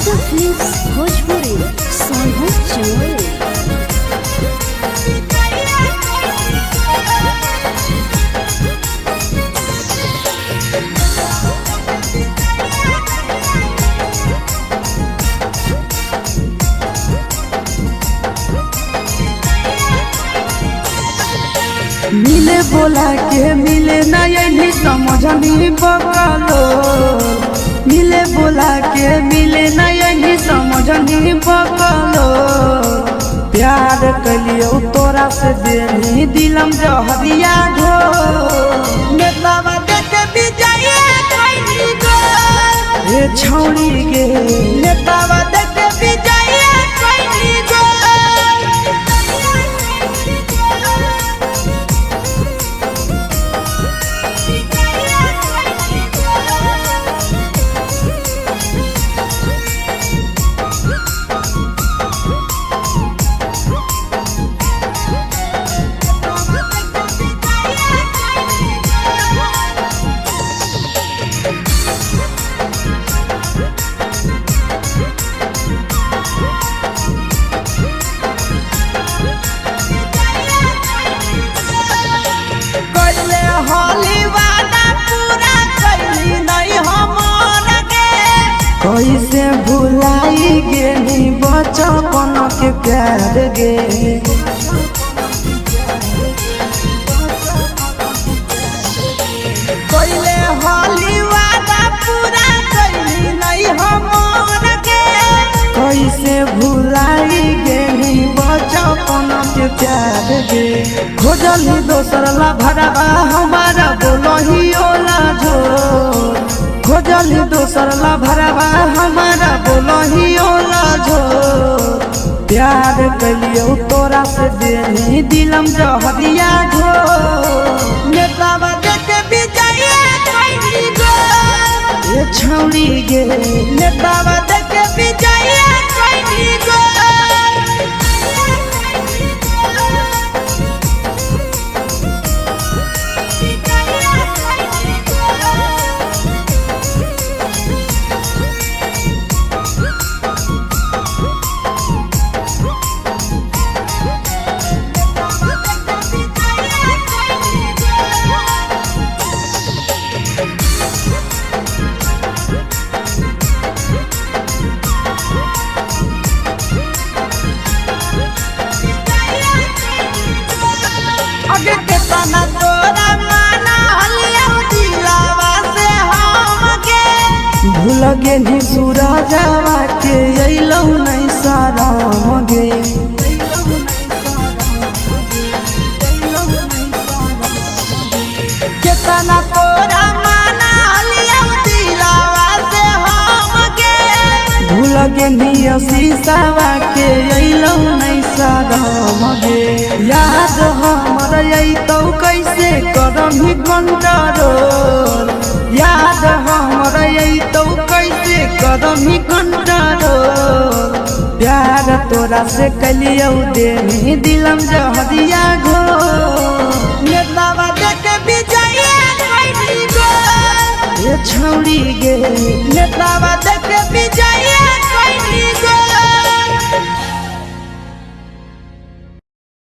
Yadav films Bhojpuri Sonu चौल। मिले बोला के मिले ना यही समझनी बकलो। मिले बोला के मिले ना यही समझनी बकलो। प्यार कलियो तोरा से देनी दिलम जहरिया घो। नेतावा देखे विजय कइली गो ए छौड़ी गे। नेतावा देखे विजय कइली गो। कैसे भुलाई गेली बचपन के प्यार गे। कैले होली वादा पूरा कैली नहीं हमर गे। कैसे भुलाई गेली बचपन के प्यार गे। खोजली दोसर ला भरवा हमारा बोलही ओला झोर। खोजली दोसर ला भरवा हमारा बोलही ओला झोर। प्यार कलियो तोरा से देनी दिलम जहरिया घो। नेतावा देखे विजय कइली गो ए छौड़ी गे। नेतावा देखे विजय कइली गो। आगे के तना तोरा माना हलिया दिलावा से हमके। भूल गेली सूरजवा के अइलौ नहीं साराम गे। केतना तोरा माना हलिया दिलावा से हमके। भूल गेली शीशावा के अइलौ नहीं साराम गे। याद हमर अइतौ कैसे करही कंट्रोल। याद हमर अइतौ कैसे करही कंट्रोल। प्यार तोरा से कलियो देनी दिलम जहरिया घो। नेतावा देखे विजय कइली गो ए छौड़ी गे। नेतावा